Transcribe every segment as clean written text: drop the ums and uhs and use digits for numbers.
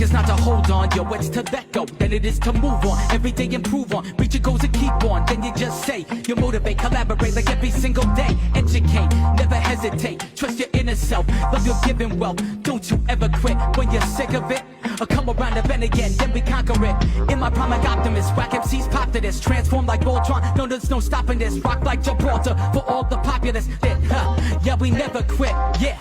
is not to hold on, yo, it's to let go. Then it is to move on, every day improve on. Reach your goals and keep on, then you just say. You motivate, collaborate like every single day. Educate, never hesitate, trust your inner self. Love your giving wealth, don't you ever quit. When you're sick of it, or come around the bend again, then we conquer it. In my prime like optimist, whack MCs pop to this. Transform like Voltron, no there's no stopping this. Rock like Gibraltar, for all the populace. Yeah, we never quit, yeah.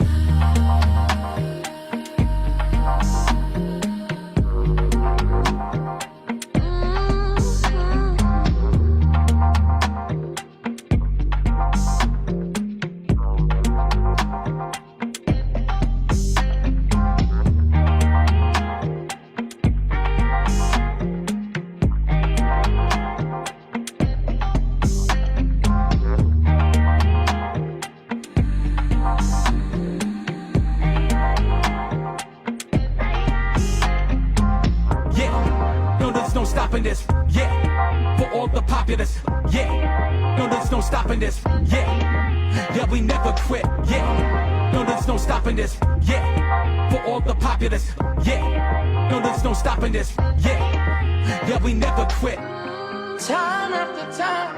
This, yeah, for all the populace, yeah, no there's no stopping this, yeah, we never quit, yeah, no there's no stopping this, yeah, for all the populace, yeah, no there's no stopping this, yeah, we never quit. Time after time,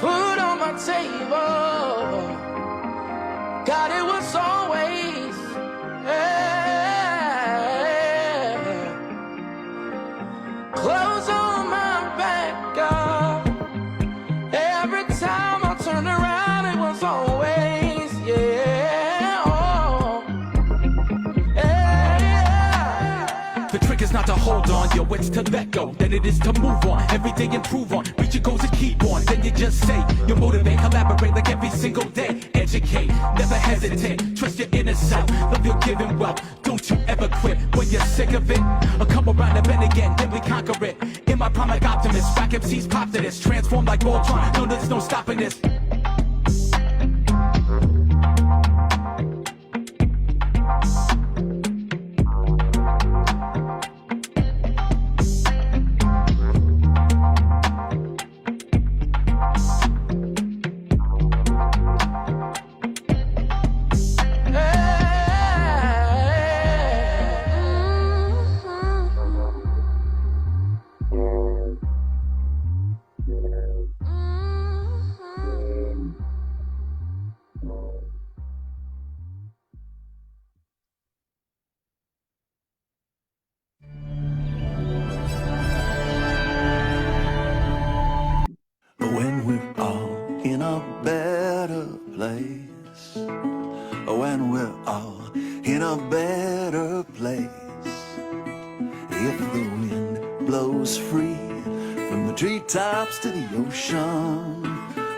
food on my table, God, it was always, clothes on my back, God. Every time I turned around, it was always, The trick is not to hold on, yo, it's to let go. Then it is to move on, every day improve on. Reach your goals and keep on, then you just say. You motivate, collaborate like every single day. Educate, never hesitate, trust your inner self. Love your giving wealth, don't you ever quit. When you're sick of it, or come around the bend again, then we conquer it. In my prime like optimist, whack MCs pop to this. Transform like Voltron, no there's no stopping this. When we're all in a better place, if the wind blows free from the treetops to the ocean,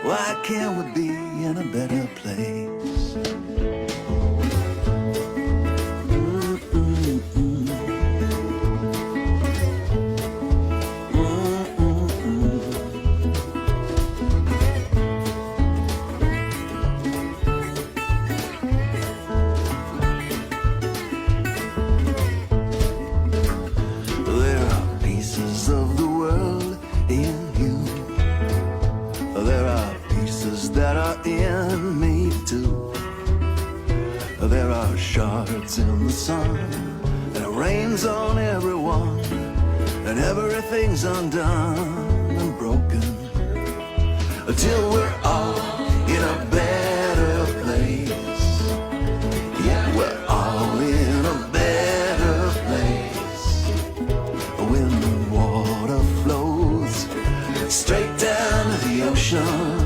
why can't we be in a better place? In me too. There are shards in the sun, and it rains on everyone, and everything's undone and broken until we're all in a better place. Yeah, we're all in a better place. When the water flows straight down to the ocean,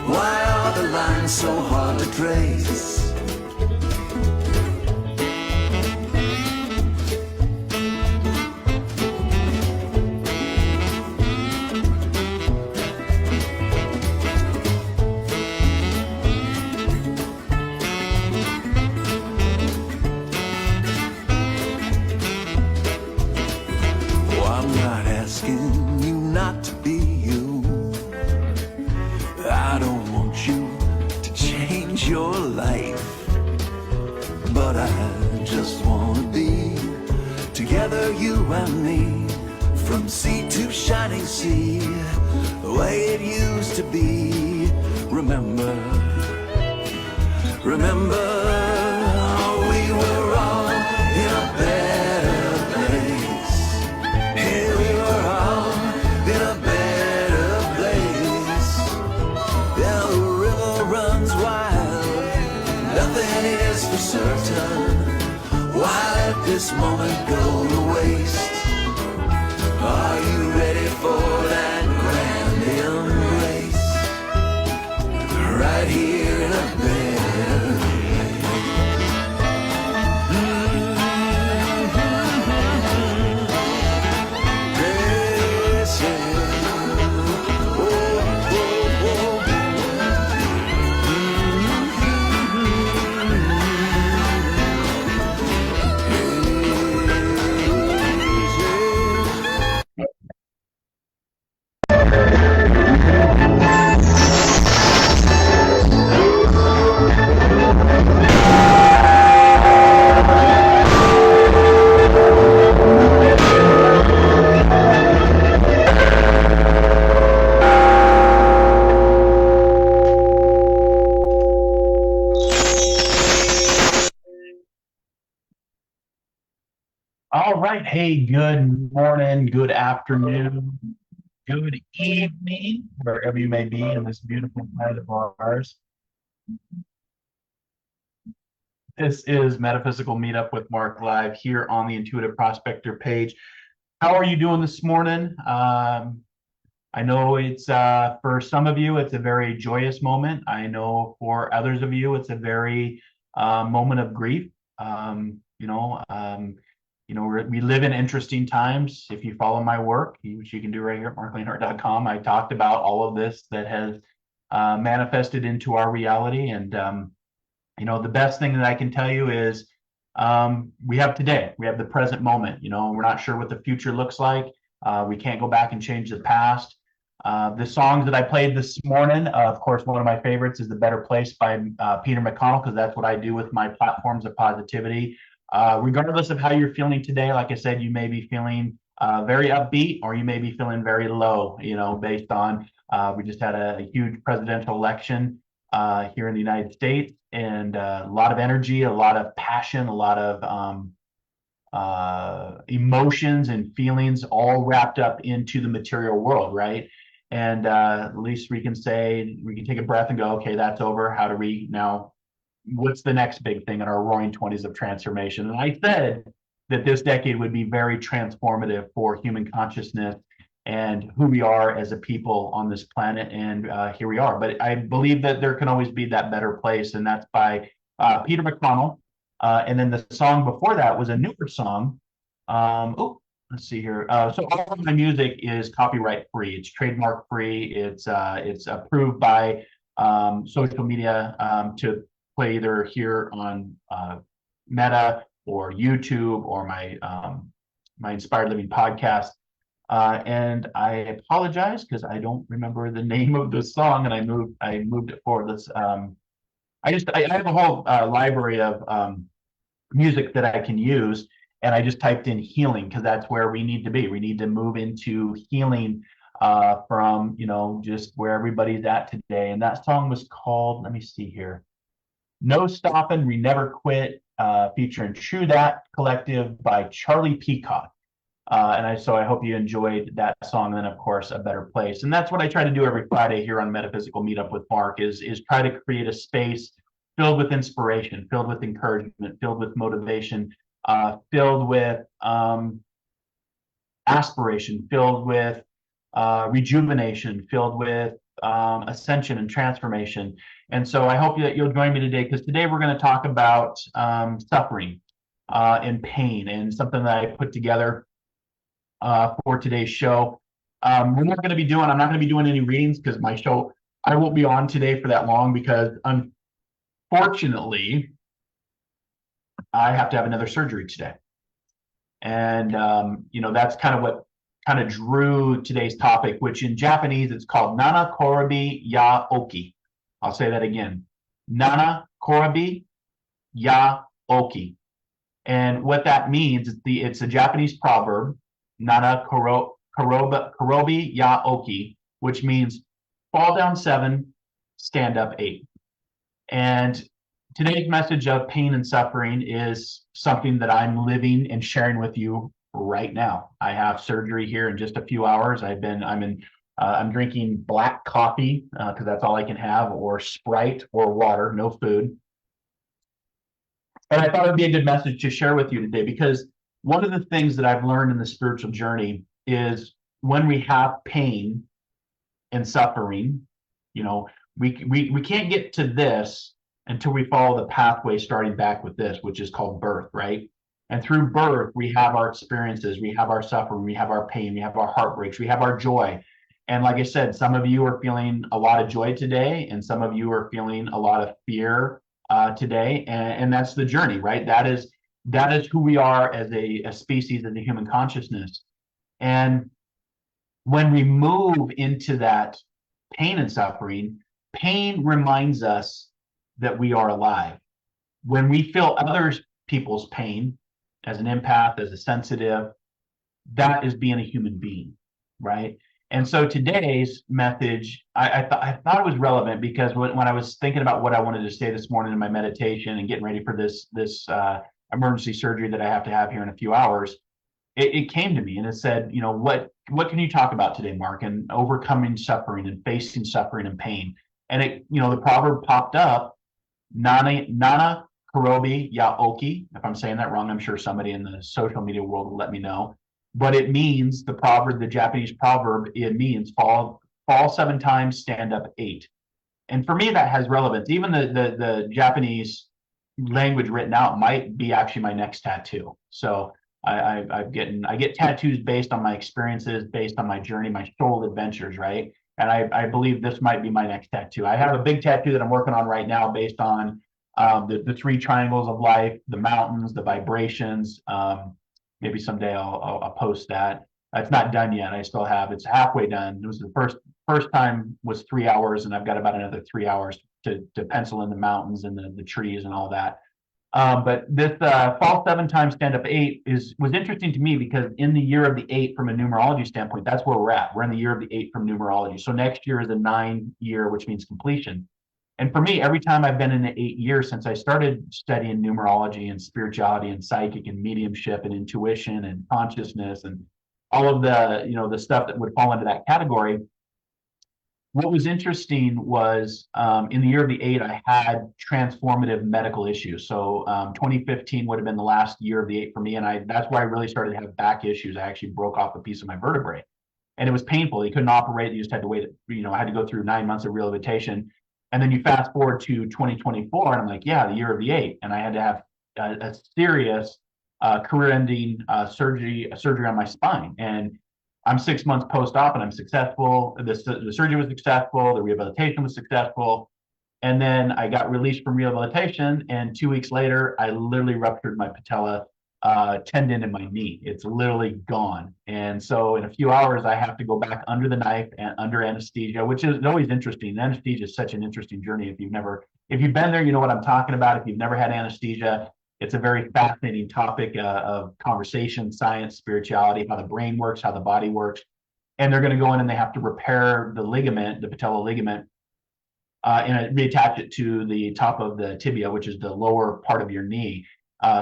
why are the lines so hard to trace? Oh, I'm not asking you not to be you. I don't want you to change your life, but I just want to be together, you and me, from sea to shining sea, the way it used to be. Remember, remember, we were all in is for certain. Why let this moment go to waste? Are you ready for that grand embrace? Right here in a better place. Yes, yeah. Oh, oh, oh. All right. Hey, good morning, good afternoon, good evening, wherever you may be in this beautiful planet of ours. This is Metaphysical Meetup with Marc Live here on the Intuitive Prospector page. How are you doing this morning? I know it's for some of you, it's a very joyous moment. I know for others of you, it's a very moment of grief. We live in interesting times. If you follow my work, which you can do right here at marclainhart.com, I talked about all of this that has manifested into our reality. And, the best thing that I can tell you is we have today, we have the present moment. We're not sure what the future looks like. We can't go back and change the past. The songs that I played this morning, of course, one of my favorites is The Better Place by Peter McConnell, because that's what I do with my platforms of positivity. Regardless of how you're feeling today, like I said, you may be feeling very upbeat, or you may be feeling very low, based on we just had a huge presidential election here in the United States, and a lot of energy, a lot of passion, a lot of emotions and feelings all wrapped up into the material world, right? And at least we can take a breath and go, okay, that's over. How do we now, what's the next big thing in our roaring 20s of transformation? And I said that this decade would be very transformative for human consciousness and who we are as a people on this planet. And here we are. But I believe that there can always be that better place. And that's by Peter McConnell. And then the song before that was a newer song. Let's see here. So all of my music is copyright free. It's trademark free. It's approved by social media to play either here on Meta or YouTube or my Inspired Living podcast. And I apologize because I don't remember the name of the song, and I moved it forward. I have a whole library of music that I can use, and I just typed in healing because that's where we need to be. We need to move into healing from just where everybody's at today. And that song was called, let me see here, No Stoppin', We Never Quit, featuring True That Collective by Charlie Peacock. So I hope you enjoyed that song. And then, of course, A Better Place. And that's what I try to do every Friday here on Metaphysical Meetup with Marc is try to create a space filled with inspiration, filled with encouragement, filled with motivation, filled with aspiration, filled with rejuvenation, filled with ascension and transformation. And so I hope that you'll join me today, because today we're going to talk about suffering and pain, and something that I put together for today's show. I'm not going to be doing any readings, because my show, I won't be on today for that long, because unfortunately I have to have another surgery today. And that's kind of what kind of drew today's topic, which in Japanese it's called Nana Korobi Ya Oki. I'll say that again. Nana Korobi Ya Oki. And what that means, it's a Japanese proverb, Nana Korobi Ya Oki, which means fall down 7, stand up 8. And today's message of pain and suffering is something that I'm living and sharing with you right now. I have surgery here in just a few hours. I'm drinking black coffee because that's all I can have, or Sprite or water, no food. And I thought it'd be a good message to share with you today, because one of the things that I've learned in the spiritual journey is when we have pain and suffering, you know, we can't get to this until we follow the pathway starting back with this, which is called birth, right? And through birth, we have our experiences, we have our suffering, we have our pain, we have our heartbreaks, we have our joy. And like I said, some of you are feeling a lot of joy today, and some of you are feeling a lot of fear today. And that's the journey, right? That is who we are as a species, as a human consciousness. And when we move into that pain and suffering, pain reminds us that we are alive. When we feel other people's pain, as an empath, as a sensitive, that is being a human being, right? And so today's message, I thought it was relevant because when I was thinking about what I wanted to say this morning in my meditation and getting ready for this emergency surgery that I have to have here in a few hours, it came to me and it said, you know, what can you talk about today, Mark? And overcoming suffering and facing suffering and pain. And it, you know, the proverb popped up, Nana Korobi Yaoki. If I'm saying that wrong, I'm sure somebody in the social media world will let me know. But it means, the proverb, the Japanese proverb, it means fall 7 times, stand up 8. And for me, that has relevance. Even the Japanese language written out might be actually my next tattoo. So I get tattoos based on my experiences, based on my journey, my soul adventures, right? And I believe this might be my next tattoo. I have a big tattoo that I'm working on right now based on the 3 triangles of life, the mountains, the vibrations. Maybe someday I'll post that. It's not done yet. It's halfway done. It was the first time was 3 hours, and I've got about another 3 hours to pencil in the mountains and the trees and all that. But this fall 7 times, stand up 8 was interesting to me because in the year of the 8 from a numerology standpoint, that's where we're at. We're in the year of the 8 from numerology. So next year is a 9 year, which means completion. And for me, every time I've been in the 8 years since I started studying numerology and spirituality and psychic and mediumship and intuition and consciousness and all of the, you know, the stuff that would fall into that category, what was interesting was in the year of the 8, I had transformative medical issues. So 2015 would have been the last year of the 8 for me. And that's why I really started to have back issues. I actually broke off a piece of my vertebrae and it was painful. You couldn't operate. You just had to wait. You know, I had to go through 9 months of rehabilitation. And then you fast forward to 2024 and I'm like, yeah, the year of the 8. And I had to have a serious career-ending surgery on my spine. And I'm 6 months post-op and I'm successful. The surgery was successful. The rehabilitation was successful. And then I got released from rehabilitation. And 2 weeks later, I literally ruptured my patella tendon in my knee. It's literally gone. And so in a few hours, I have to go back under the knife and under anesthesia, which is always interesting. Anesthesia is such an interesting journey. If you've been there, you know what I'm talking about. If you've never had anesthesia, it's a very fascinating topic of conversation, science, spirituality, how the brain works, how the body works. And they're going to go in and they have to repair the ligament, the patella ligament, and reattach it to the top of the tibia, which is the lower part of your knee.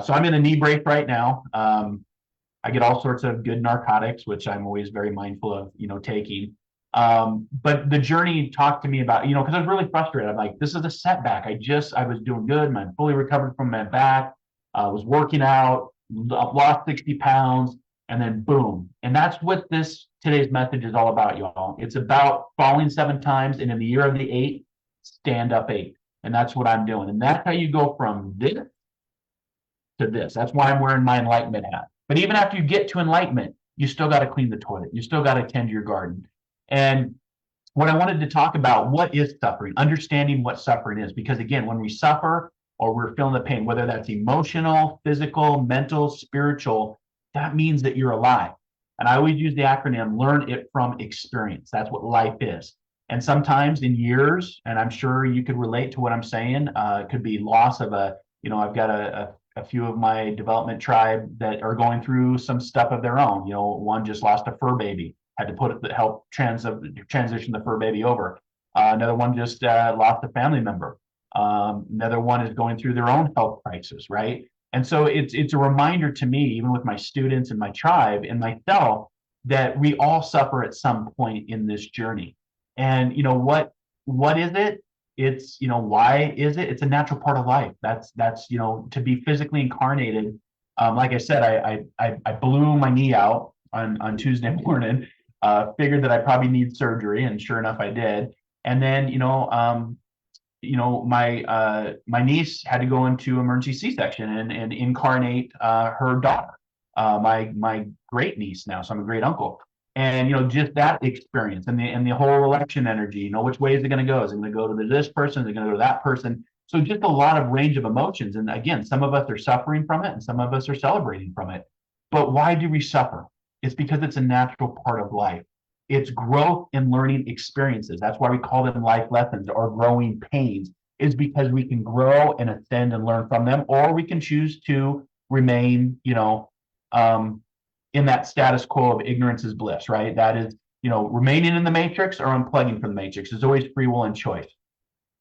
So I'm in a knee brace right now. I get all sorts of good narcotics, which I'm always very mindful of, you know, taking. But the journey talked to me about, you know, because I was really frustrated. I'm like, this is a setback. I was doing good. I'm fully recovered from my back. I was working out, lost 60 pounds, and then boom. And that's what today's message is all about, y'all. It's about falling 7 times, and in the year of the 8, stand up 8. And that's what I'm doing. And that's how you go from this to this. That's why I'm wearing my enlightenment hat. But even after you get to enlightenment, you still got to clean the toilet. You still got to tend your garden. And what I wanted to talk about, what is suffering? Understanding what suffering is. Because again, when we suffer or we're feeling the pain, whether that's emotional, physical, mental, spiritual, that means that you're alive. And I always use the acronym, learn it from experience. That's what life is. And sometimes in years, and I'm sure you could relate to what I'm saying, it could be loss of I've got a few of my development tribe that are going through some stuff of their own. You know, one just lost a fur baby, had to help transition the fur baby over. Another one just lost a family member. Another one is going through their own health crisis, right? And so it's a reminder to me, even with my students and my tribe and myself, that we all suffer at some point in this journey. And you know what is it? It's, why is it? It's a natural part of life. That's, to be physically incarnated. Like I said, I blew my knee out on Tuesday morning, figured that I probably need surgery, and sure enough, I did. And then, my niece had to go into emergency C-section and incarnate her daughter, my great niece now, so I'm a great uncle. And just that experience and the whole election energy, which way is it going to go? Is it going to go to this person? Is it going to go to that person? So just a lot of range of emotions. And again, some of us are suffering from it and some of us are celebrating from it. But why do we suffer? It's because it's a natural part of life. It's growth and learning experiences. That's why we call them life lessons or growing pains, is because we can grow and ascend and learn from them, or we can choose to remain, in that status quo of ignorance is bliss, right? That is, remaining in the matrix or unplugging from the matrix. There's always free will and choice.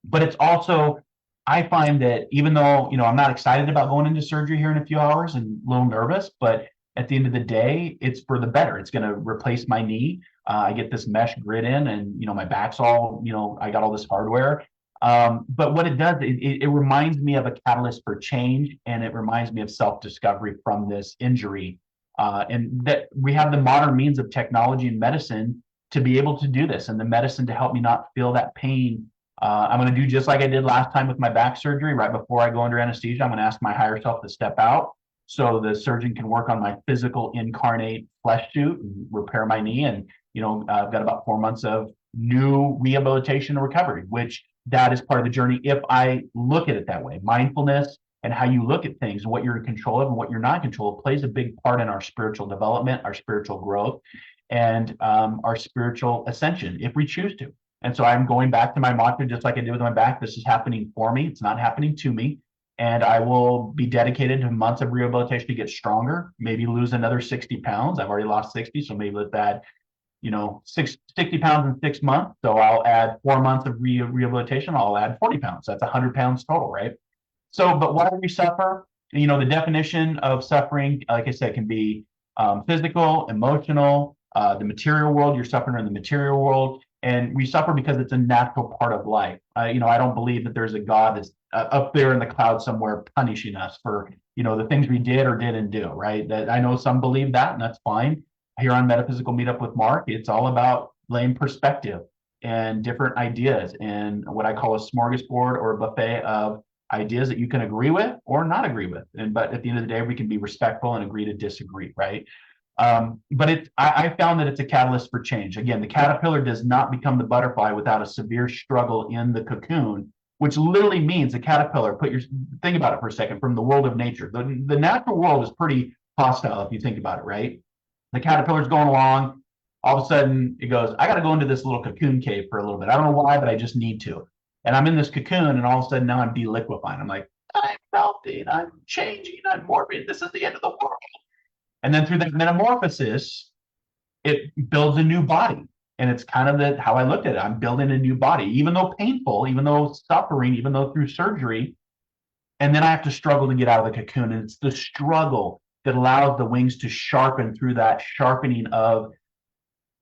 But it's also, I find that even though, I'm not excited about going into surgery here in a few hours and a little nervous, but at the end of the day, it's for the better. It's going to replace my knee. I get this mesh grid in, and my back's all, I got all this hardware. But what it does, it reminds me of a catalyst for change, and it reminds me of self-discovery from this injury. And that we have the modern means of technology and medicine to be able to do this, and the medicine to help me not feel that pain. I'm going to do just like I did last time with my back surgery. Right before I go under anesthesia, I'm going to ask my higher self to step out so the surgeon can work on my physical incarnate flesh suit and repair my knee. And I've got about 4 months of new rehabilitation and recovery, which that is part of the journey if I look at it that way. Mindfulness and how you look at things and what you're in control of and what you're not in control of plays a big part in our spiritual development, our spiritual growth, and our spiritual ascension if we choose to. And so I'm going back to my mantra, just like I did with my back. This is happening for me. It's not happening to me. And I will be dedicated to months of rehabilitation to get stronger, maybe lose another 60 pounds. I've already lost 60, so maybe let's add, 60 pounds in 6 months. So I'll add 4 months of rehabilitation. I'll add 40 pounds. That's 100 pounds total, right? So, but why do we suffer? The definition of suffering, like I said, can be physical, emotional, the material world. You're suffering in the material world. And we suffer because it's a natural part of life. I don't believe that there's a God that's up there in the clouds somewhere punishing us for, the things we did or didn't do, right? That I know some believe that, and that's fine. Here on Metaphysical Meetup with Marc, it's all about laying perspective and different ideas and what I call a smorgasbord or a buffet of ideas that you can agree with or not agree with. But at the end of the day, we can be respectful and agree to disagree, right? But I found that it's a catalyst for change. Again, the caterpillar does not become the butterfly without a severe struggle in the cocoon, which literally means the caterpillar, think about it for a second, from the world of nature. The natural world is pretty hostile if you think about it, right? The caterpillar's going along, all of a sudden it goes, I got to go into this little cocoon cave for a little bit. I don't know why, but I just need to. And I'm in this cocoon, and all of a sudden now I'm deliquifying. I'm like, I'm melting, I'm changing, I'm morphing. This is the end of the world. And then through that metamorphosis, it builds a new body. And it's kind of how I looked at it. I'm building a new body, even though painful, even though suffering, even though through surgery. And then I have to struggle to get out of the cocoon. And it's the struggle that allows the wings to sharpen through that sharpening of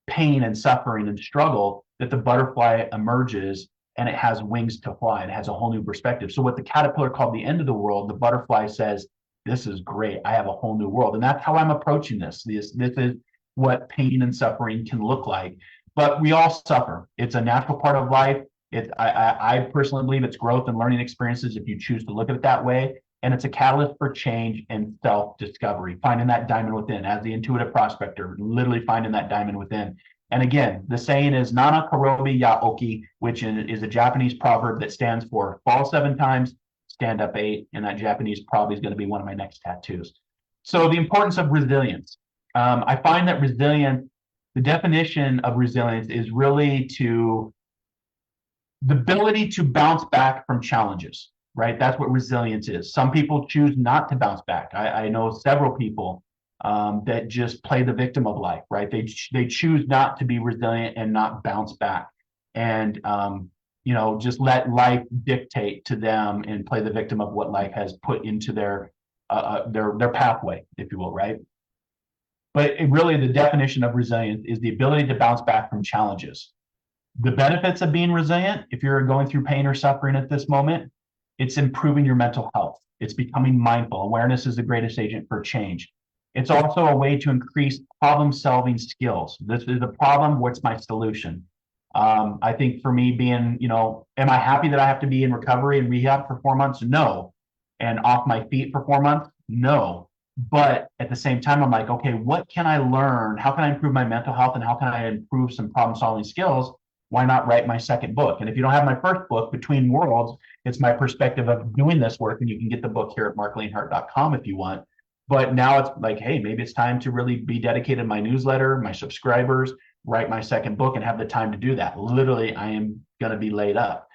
pain and suffering and struggle that the butterfly emerges, and it has wings to fly. And it has a whole new perspective. So what the caterpillar called the end of the world, the butterfly says, this is great. I have a whole new world. And that's how I'm approaching this. This is what pain and suffering can look like. But we all suffer. It's a natural part of life. I personally believe it's growth and learning experiences if you choose to look at it that way. And it's a catalyst for change and self-discovery, finding that diamond within. As the intuitive prospector, literally finding that diamond within. And again, the saying is Nana Korobi Ya Oki, which is a Japanese proverb that stands for fall 7 times, stand up 8, and that Japanese probably is going to be one of my next tattoos. So the importance of resilience. I find that resilience, the definition of resilience is really the ability to bounce back from challenges, right? That's what resilience is. Some people choose not to bounce back. I know several people that just play the victim of life, right? They choose not to be resilient and not bounce back. And just let life dictate to them and play the victim of what life has put into their pathway, if you will, right? But really, the definition of resilience is the ability to bounce back from challenges. The benefits of being resilient, if you're going through pain or suffering at this moment, it's improving your mental health. It's becoming mindful. Awareness is the greatest agent for change. It's also a way to increase problem-solving skills. This is a problem. What's my solution? I think for me being, am I happy that I have to be in recovery and rehab for 4 months? No. And off my feet for 4 months? No. But at the same time, I'm like, okay, what can I learn? How can I improve my mental health and how can I improve some problem-solving skills? Why not write my second book? And if you don't have my first book, Between Worlds, it's my perspective of doing this work. And you can get the book here at marclainhart.com if you want. But now it's like, hey, maybe it's time to really be dedicated to my newsletter, my subscribers, write my second book and have the time to do that. Literally, I am going to be laid up.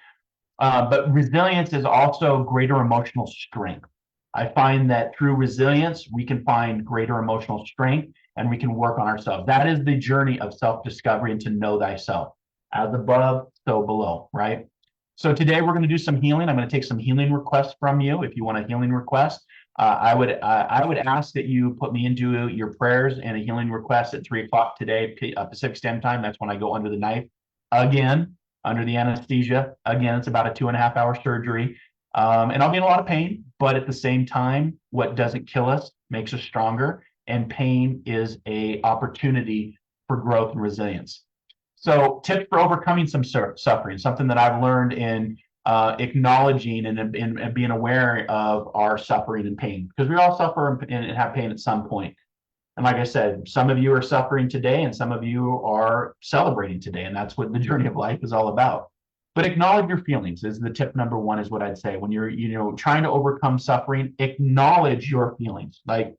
But resilience is also greater emotional strength. I find that through resilience, we can find greater emotional strength and we can work on ourselves. That is the journey of self-discovery and to know thyself. As above, so below, right? So today we're going to do some healing. I'm going to take some healing requests from you. If you want a healing request, I would ask that you put me into your prayers and a healing request at 3 o'clock today, Pacific Standard Time. That's when I go under the knife again, under the anesthesia. Again, it's about a 2.5 hour surgery. And I'll be in a lot of pain, but at the same time, what doesn't kill us makes us stronger. And pain is an opportunity for growth and resilience. So tips for overcoming some suffering, something that I've learned in acknowledging and being aware of our suffering and pain, because we all suffer and have pain at some point. And like I said, some of you are suffering today and some of you are celebrating today. And that's what the journey of life is all about. But acknowledge your feelings is the tip number one, is what I'd say. When you're, trying to overcome suffering, acknowledge your feelings. Like,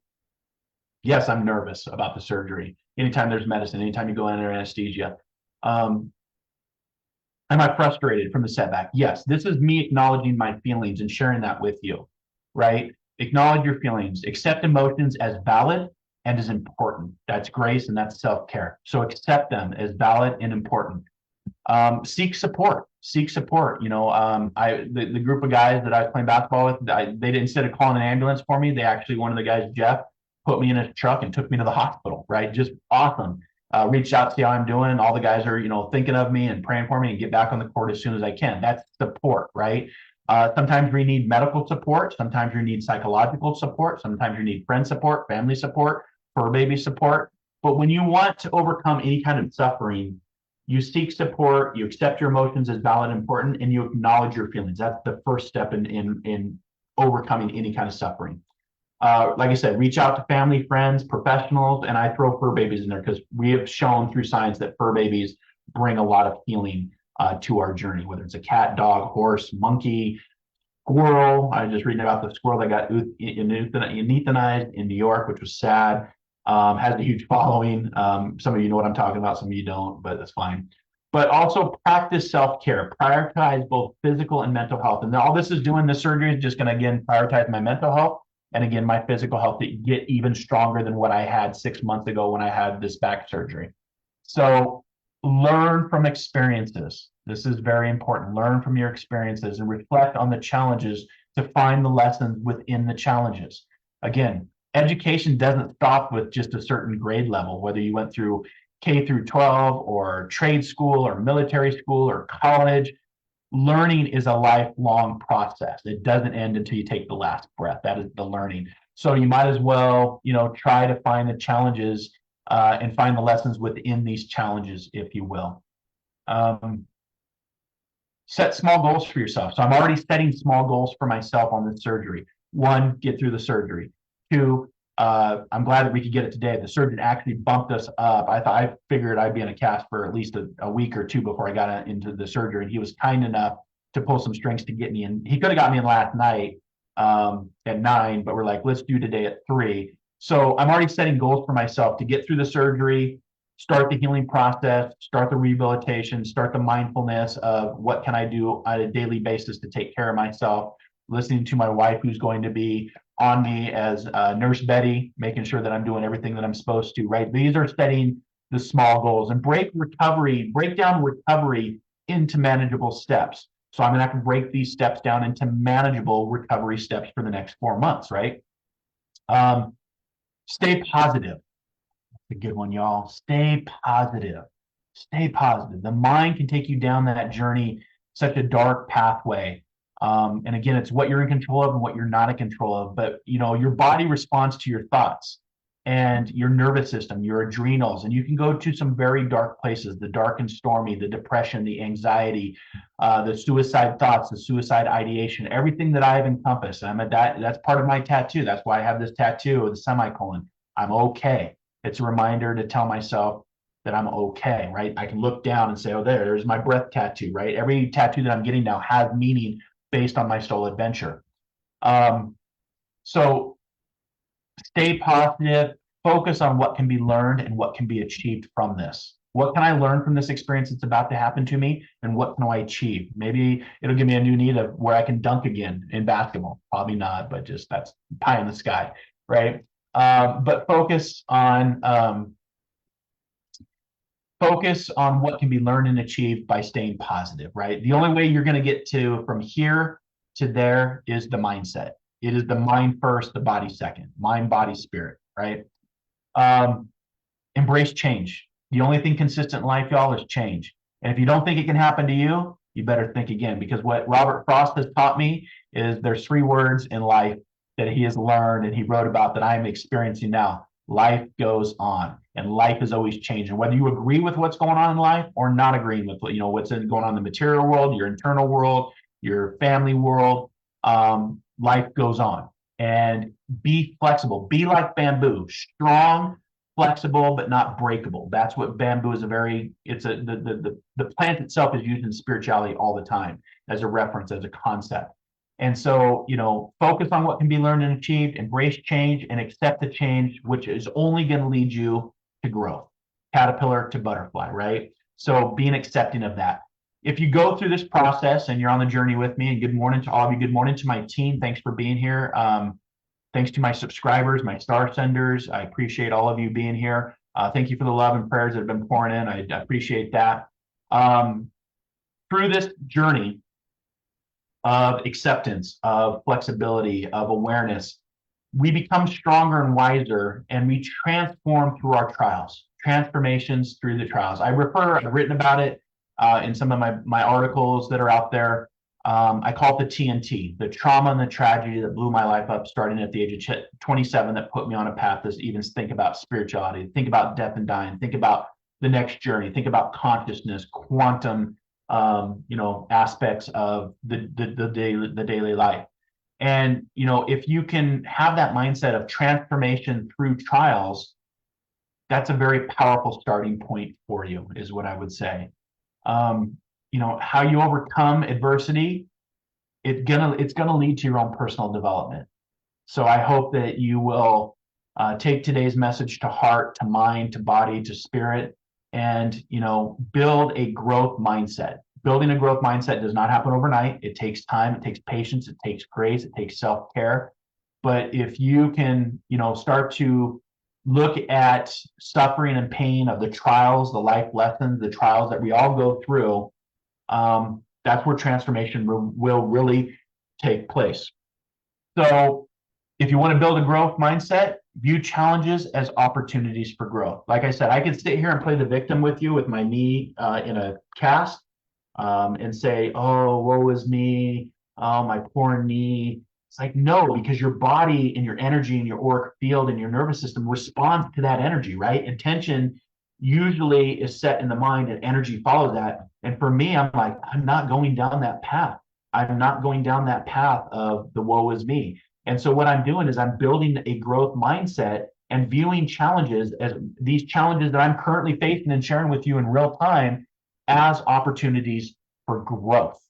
yes, I'm nervous about the surgery. Anytime there's medicine, anytime you go under anesthesia. Am I frustrated from the setback? Yes, this is me acknowledging my feelings and sharing that with you, right? Acknowledge your feelings, accept emotions as valid and as important. That's grace and that's self-care. So accept them as valid and important. Seek support. The group of guys that I was playing basketball with, they instead of calling an ambulance for me, they actually, one of the guys, Jeff, put me in his truck and took me to the hospital, right? Just awesome. Reached out to see how I'm doing. All the guys are, thinking of me and praying for me and get back on the court as soon as I can. That's support, right? Sometimes we need medical support. Sometimes we need psychological support. Sometimes you need friend support, family support, fur baby support. But when you want to overcome any kind of suffering, you seek support, you accept your emotions as valid and important, and you acknowledge your feelings. That's the first step in overcoming any kind of suffering. Like I said, reach out to family, friends, professionals, and I throw fur babies in there because we have shown through science that fur babies bring a lot of healing to our journey, whether it's a cat, dog, horse, monkey, squirrel. I was just reading about the squirrel that got euthanized in New York, which was sad. Has a huge following. Some of you know what I'm talking about, some of you don't, but that's fine. But also practice self-care, prioritize both physical and mental health. And all this is doing, this surgery is just going to, again, prioritize my mental health and, again, my physical health to get even stronger than what I had 6 months ago when I had this back surgery. So learn from experiences. This is very important. Learn from your experiences and reflect on the challenges to find the lessons within the challenges. Again, education doesn't stop with just a certain grade level, whether you went through K through 12 or trade school or military school or college. Learning is a lifelong process. It doesn't end until you take the last breath. That is the learning. So you might as well, try to find the challenges and find the lessons within these challenges, if you will. Set small goals for yourself. So I'm already setting small goals for myself on this surgery. 1, get through the surgery. 2, I'm glad that we could get it today. The surgeon actually bumped us up. I figured I'd be in a cast for at least a week or 2 before I got into the surgery. And he was kind enough to pull some strings to get me in. He could have got me in last night at 9, but we're like, let's do today at 3. So I'm already setting goals for myself to get through the surgery, start the healing process, start the rehabilitation, start the mindfulness of what can I do on a daily basis to take care of myself, listening to my wife who's going to be on me as Nurse Betty, making sure that I'm doing everything that I'm supposed to, right? These are setting the small goals and break down recovery into manageable steps. So I'm gonna have to break these steps down into manageable recovery steps for the next 4 months, right? Stay positive. That's a good one, y'all. Stay positive. Stay positive. The mind can take you down that journey, such a dark pathway. And again, it's what you're in control of and what you're not in control of. But your body responds to your thoughts and your nervous system, your adrenals, and you can go to some very dark places, the dark and stormy, the depression, the anxiety, the suicide thoughts, the suicide ideation, everything that I've encompassed. That's part of my tattoo. That's why I have this tattoo of the semicolon. I'm okay. It's a reminder to tell myself that I'm okay, right? I can look down and say, oh, there's my breath tattoo, right? Every tattoo that I'm getting now has meaning based on my soul adventure. So stay positive, focus on what can be learned and what can be achieved from this. What can I learn from this experience that's about to happen to me, and what can I achieve? Maybe it'll give me a new need of where I can dunk again in basketball. Probably not, but just that's pie in the sky, right? But focus on what can be learned and achieved by staying positive, right? The only way you're going to get from here to there is the mindset. It is the mind first, the body second. Mind, body, spirit, right? Embrace change. The only thing consistent in life, y'all, is change. And if you don't think it can happen to you, you better think again, because what Robert Frost has taught me is there's 3 words in life that he has learned and he wrote about that I am experiencing now. Life goes on, and life is always changing. Whether you agree with what's going on in life or not agreeing with what's going on in the material world, your internal world, your family world, life goes on. And be flexible. Be like bamboo, strong, flexible, but not breakable. That's what bamboo is. The plant itself is used in spirituality all the time as a reference, as a concept. And so, focus on what can be learned and achieved, embrace change, and accept the change, which is only going to lead you to growth, caterpillar to butterfly, right? So being accepting of that. If you go through this process and you're on the journey with me, and good morning to all of you, good morning to my team. Thanks for being here. Thanks to my subscribers, my star senders. I appreciate all of you being here. Thank you for the love and prayers that have been pouring in. I appreciate that. Through this journey of acceptance, of flexibility, of awareness, we become stronger and wiser, and we transform through our trials, transformations through the trials. I've written about it in some of my articles that are out there. I call it the TNT, the trauma and the tragedy that blew my life up starting at the age of 27, that put me on a path to even think about spirituality, think about death and dying, think about the next journey, think about consciousness, quantum, aspects of the daily life. And, if you can have that mindset of transformation through trials, that's a very powerful starting point for you, is what I would say. How you overcome adversity, it's gonna lead to your own personal development. So I hope that you will take today's message to heart, to mind, to body, to spirit, and build a growth mindset. Building a growth mindset does not happen overnight. It takes time, it takes patience, it takes grace, it takes self-care. But if you can start to look at suffering and pain of the trials, the life lessons, the trials that we all go through, that's where transformation will really take place. So if you want to build a growth mindset, view challenges as opportunities for growth. Like I said, I could sit here and play the victim with you with my knee in a cast, and say, oh, woe is me, oh, my poor knee. It's like, no, because your body and your energy and your auric field and your nervous system responds to that energy, right? Intention usually is set in the mind and energy follows that. And for me, I'm like, I'm not going down that path. I'm not going down that path of the woe is me. And so what I'm doing is I'm building a growth mindset and viewing challenges as these challenges that I'm currently facing and sharing with you in real time as opportunities for growth.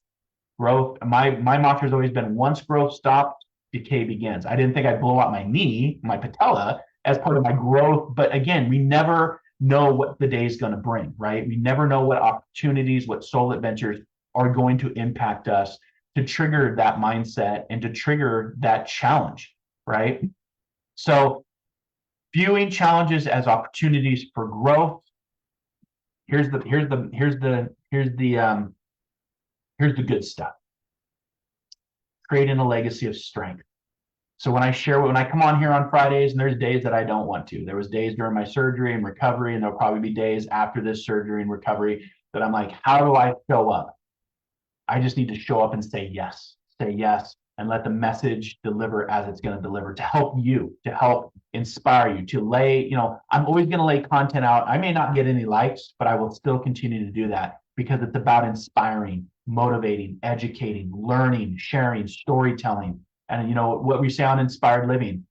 My mantra has always been, once growth stops, decay begins. I didn't think I'd blow out my knee, my patella, as part of my growth. But again, we never know what the day is going to bring, right? We never know what opportunities, what soul adventures are going to impact us to trigger that mindset and to trigger that challenge, right? So viewing challenges as opportunities for growth. Here's the good stuff. Creating a legacy of strength. So when I come on here on Fridays, and there's days that I don't want to. There was days during my surgery and recovery, and there'll probably be days after this surgery and recovery that I'm like, how do I show up? I just need to show up and say yes, and let the message deliver as it's going to deliver to help you, to help inspire you, to lay, I'm always going to lay content out. I may not get any likes, but I will still continue to do that because it's about inspiring, motivating, educating, learning, sharing, storytelling. And what we say on Inspired Living,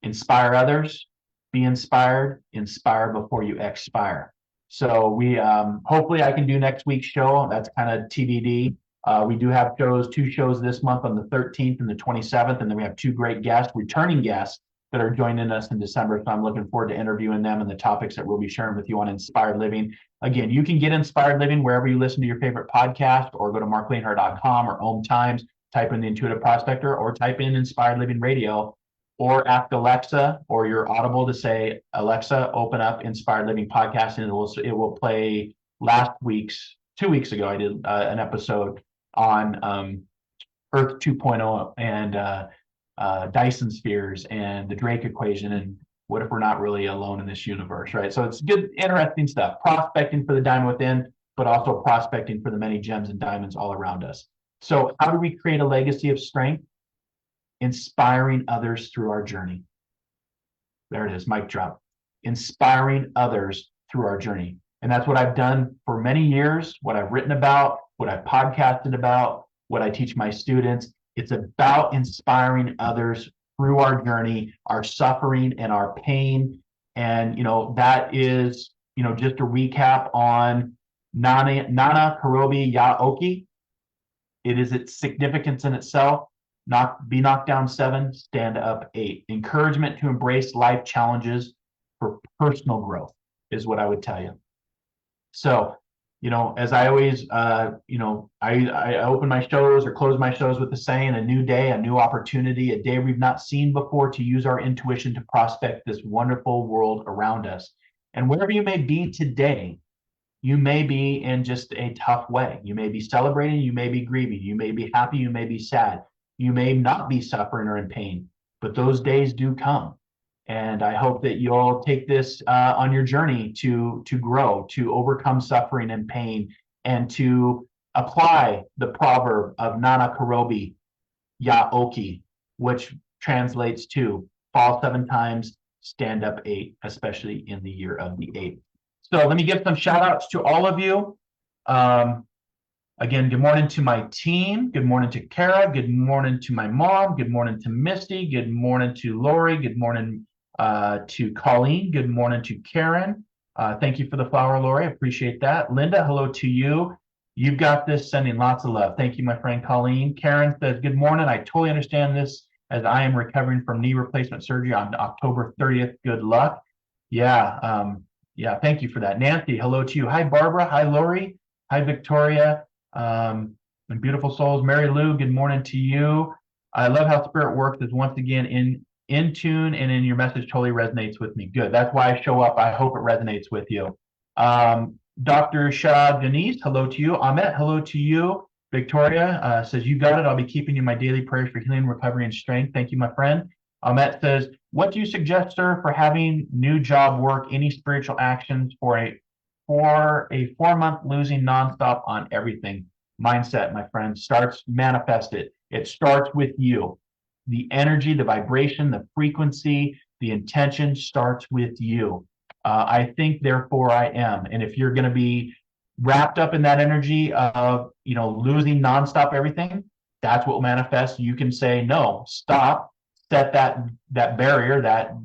inspire others, be inspired, inspire before you expire. So we hopefully I can do next week's show. That's kind of TBD. We do have two shows this month on the 13th and the 27th, and then we have two great guests, returning guests that are joining us in December. So I'm looking forward to interviewing them and the topics that we'll be sharing with you on Inspired Living. Again, you can get Inspired Living wherever you listen to your favorite podcast, or go to marclainhart.com or Om Times, type in the Intuitive Prospector, or type in Inspired Living Radio, or ask Alexa or your Audible to say, Alexa, open up Inspired Living Podcast, and it will play 2 weeks ago, I did an episode on Earth 2.0 and Dyson spheres and the Drake equation, and what if we're not really alone in this universe, right? So it's good, interesting stuff. Prospecting for the diamond within, but also prospecting for the many gems and diamonds all around us. So how do we create a legacy of strength? Inspiring others through our journey. There it is, mic drop. Inspiring others through our journey. And that's what I've done for many years, what I've written about, what I've podcasted about, what I teach my students. It's about inspiring others through our journey, our suffering and our pain. And, that is, just a recap on Nana Korobi Yaoki. It is its significance in itself. Be knocked down 7, stand up 8. Encouragement to embrace life challenges for personal growth is what I would tell you. So, as I always, I open my shows or close my shows with the saying, a new day, a new opportunity, a day we've not seen before to use our intuition to prospect this wonderful world around us. And wherever you may be today, you may be in just a tough way. You may be celebrating, you may be grieving, you may be happy, you may be sad. You may not be suffering or in pain, but those days do come. And I hope that you'll take this on your journey to grow, to overcome suffering and pain, and to apply the proverb of Nana Korobi Yaoki, which translates to fall 7 times, stand up 8, especially in the year of the 8. So let me give some shout outs to all of you. Again, good morning to my team. Good morning to Kara. Good morning to my mom. Good morning to Misty. Good morning to Lori. Good morning to Colleen. Good morning to Karen. Thank you for the flower, Lori. I appreciate that. Linda, hello to you. You've got this, sending lots of love. Thank you, my friend Colleen. Karen says, good morning. I totally understand this, as I am recovering from knee replacement surgery on October 30th. Good luck. Yeah, thank you for that. Nancy, hello to you. Hi, Barbara. Hi, Lori. Hi, Victoria. And beautiful souls. Mary Lou, good morning to you. I love how spirit works, is once again in tune, and in your message totally resonates with me. Good. That's why I show up. I hope it resonates with you. Dr. Shah Denise, hello to you. Ahmet, hello to you. Victoria says, you got it. I'll be keeping you in my daily prayers for healing, recovery, and strength. Thank you, my friend. Ahmet says, what do you suggest, sir, for having new job work? Any spiritual actions for a 4-month losing nonstop on everything? Mindset, my friend, manifest it. It starts with you. The energy, the vibration, the frequency, the intention starts with you. I think, therefore I am. And if you're going to be wrapped up in that energy of, losing nonstop everything, that's what will manifest. You can say, no, stop, set that barrier, that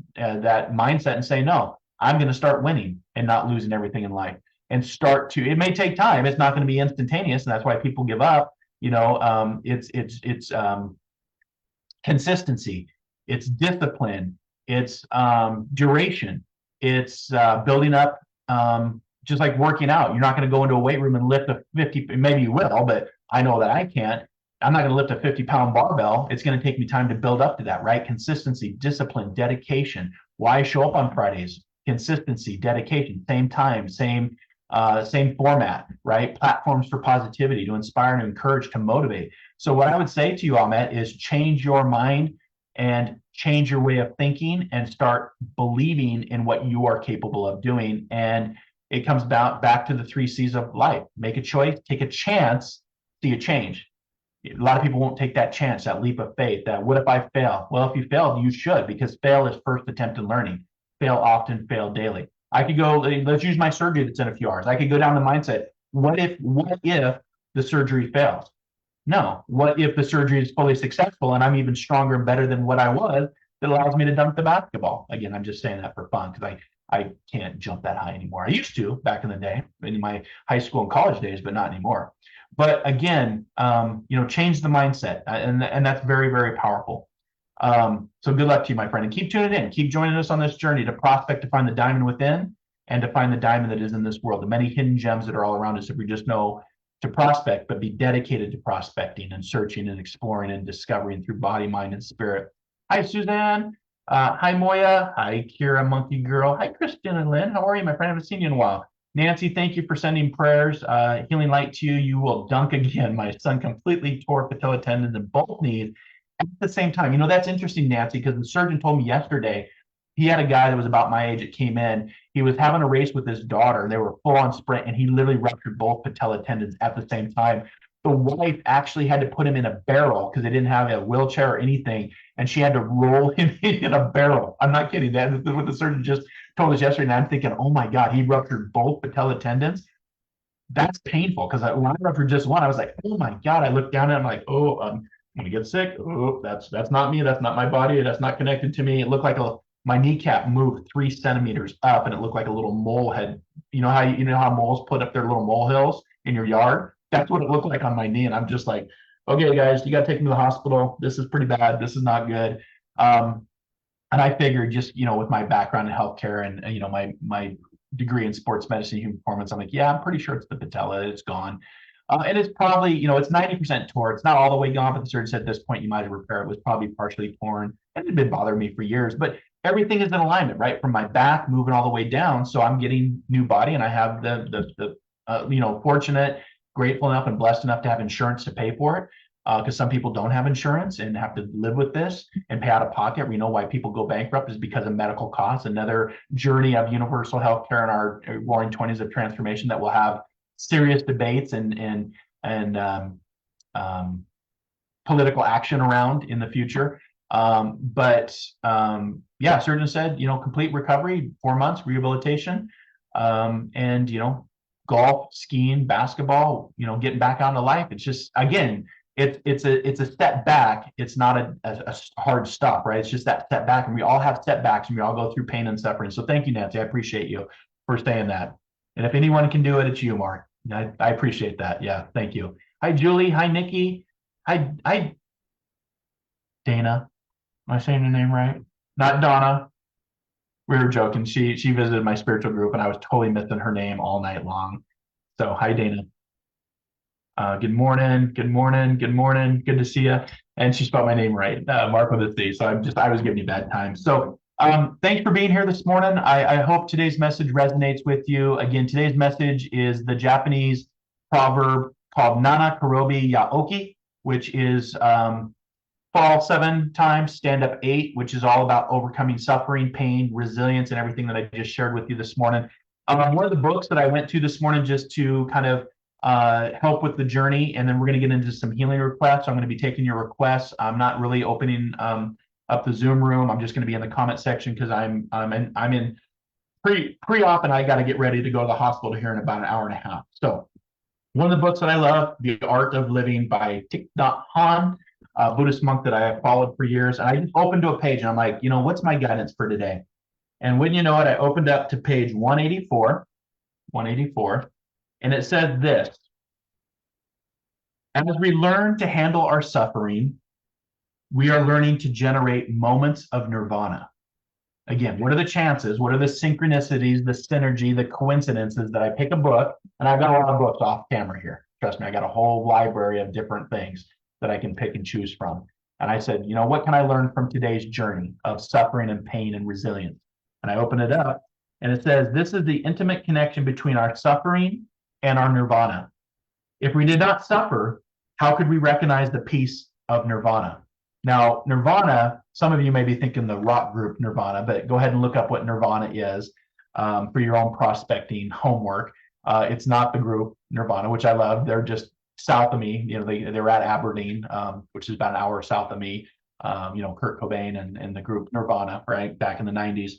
mindset, and say, no, I'm going to start winning and not losing everything in life. And it may take time. It's not going to be instantaneous. And that's why people give up. It's consistency, it's discipline, it's duration, it's building up, just like working out. You're not going to go into a weight room and lift a 50, maybe you will, but I know that I can't. I'm not going to lift a 50-pound barbell. It's going to take me time to build up to that, right? Consistency, discipline, dedication. Why show up on Fridays? Consistency, dedication, same time, same format, right? Platforms for positivity, to inspire and encourage, to motivate. So what I would say to you, Ahmet, is change your mind and change your way of thinking and start believing in what you are capable of doing. And it comes back to the 3 C's of life. Make a choice, take a chance, see a change. A lot of people won't take that chance, that leap of faith, that what if I fail? Well, if you fail, you should, because fail is first attempt in learning. Fail often, fail daily. I could go, let's use my surgery that's in a few hours. I could go down the mindset, what if the surgery fails? No. What if the surgery is fully successful and I'm even stronger and better than what I was, that allows me to dunk the basketball? Again, I'm just saying that for fun because I can't jump that high anymore. I used to back in the day, in my high school and college days, but not anymore. But again, change the mindset, and that's very, very powerful. So good luck to you, my friend, and keep tuning in. Keep joining us on this journey to prospect, to find the diamond within, and to find the diamond that is in this world. The many hidden gems that are all around us if we just know to prospect, but be dedicated to prospecting and searching and exploring and discovering through body, mind, and spirit. Hi, Suzanne. Hi, Moya. Hi, Kira, Monkey Girl. Hi, Kristen and Lynn. How are you, my friend? I haven't seen you in a while. Nancy, thank you for sending prayers. Healing light to you. You will dunk again. My son completely tore patella tendons in both knees at the same time. That's interesting, Nancy, because the surgeon told me yesterday, he had a guy that was about my age that came in. He was having a race with his daughter. They were full on sprint, and he literally ruptured both patella tendons at the same time. The wife actually had to put him in a barrel because they didn't have a wheelchair or anything, and she had to roll him in a barrel. I'm not kidding. That is what the surgeon just told us yesterday, and I'm thinking, oh my God, he ruptured both patella tendons. That's painful, because when I ruptured just one, I was like, oh my God. I looked down and I'm like, oh, I'm gonna get sick. Oh, that's not me. That's not my body. That's not connected to me. It looked like my kneecap moved 3 centimeters up, and it looked like a little mole head. You know how moles put up their little molehills in your yard? That's what it looked like on my knee. And I'm just like, okay, guys, you got to take me to the hospital. This is pretty bad. This is not good. And I figured, just, with my background in healthcare and my degree in sports medicine, human performance, I'm like, yeah, I'm pretty sure it's the patella. It's gone. And it's probably, it's 90% torn. It's not all the way gone, but the surgeon said at this point, you might have repaired it. It was probably partially torn, and it had been bothering me for years. But everything is in alignment, right? From my back moving all the way down. So I'm getting new body, and I have the fortunate, grateful enough and blessed enough to have insurance to pay for it, because some people don't have insurance and have to live with this and pay out of pocket. We know why people go bankrupt is because of medical costs. Another journey of universal healthcare in our roaring 20s of transformation that will have serious debates and political action around in the future. Surgeon said, complete recovery, 4 months rehabilitation, and golf, skiing, basketball, getting back out into life. It's just, again, it's a step back. It's not a hard stop, right? It's just that step back, and we all have setbacks, and we all go through pain and suffering. So thank you, Nancy. I appreciate you for saying that. And if anyone can do it, it's you, Mark. I appreciate that. Yeah, thank you. Hi, Julie. Hi, Nikki. Hi, Dana. Am I saying your name right? Not Donna. We were joking. She visited my spiritual group, and I was totally missing her name all night long. So hi, Dana. Good morning. Good morning. Good morning. Good to see you. And she spelled my name right, Mark with a C. So I was giving you bad time. So thanks for being here this morning. I hope today's message resonates with you. Again, today's message is the Japanese proverb called Nana Korobi Yaoki, which is fall 7 times, stand up 8, which is all about overcoming suffering, pain, resilience, and everything that I just shared with you this morning. One of the books that I went to this morning just to kind of help with the journey, and then we're going to get into some healing requests. So I'm going to be taking your requests. I'm not really opening up the Zoom room. I'm just going to be in the comment section because I'm in pre-op, and I got to get ready to go to the hospital here in about an hour and a half. So one of the books that I love, The Art of Living by Thich Nhat Hanh, a Buddhist monk that I have followed for years. And I just opened to a page, and I'm like, what's my guidance for today? And when you know it, I opened up to page 184, and it says this: as we learn to handle our suffering, we are learning to generate moments of nirvana. Again, what are the chances? What are the synchronicities, the synergy, the coincidences that I pick a book? And I've got a lot of books off camera here. Trust me, I got a whole library of different things that I can pick and choose from. And I said, what can I learn from today's journey of suffering and pain and resilience? And I open it up, and it says, this is the intimate connection between our suffering and our nirvana. If we did not suffer, how could we recognize the peace of nirvana? Now, nirvana some of you may be thinking the rock group Nirvana, but go ahead and look up what Nirvana is for your own prospecting homework. It's not the group Nirvana, which I love. They're just south of me. You know, they're at Aberdeen, which is about an hour south of me. You know, Kurt Cobain and the group Nirvana, right, back in the 90s.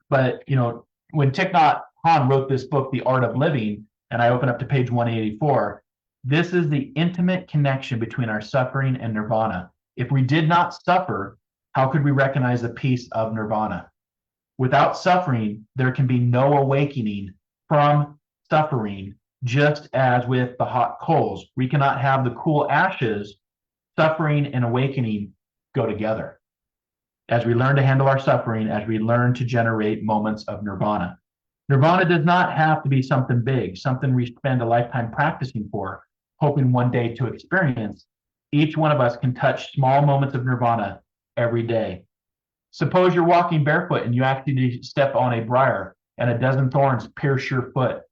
But, you know, when Thich Nhat Hanh wrote this book, The Art of Living, and I open up to page 184, this is the intimate connection between our suffering and nirvana. If we did not suffer, how could we recognize the peace of nirvana? Without suffering, there can be no awakening from suffering, just as with the hot coals. We cannot have the cool ashes. Suffering and awakening go together. As we learn to handle our suffering, as we learn to generate moments of nirvana. Nirvana does not have to be something big, something we spend a lifetime practicing for, hoping one day to experience. Each one of us can touch small moments of nirvana every day. Suppose you're walking barefoot and you actually step on a briar and a dozen thorns pierce your foot.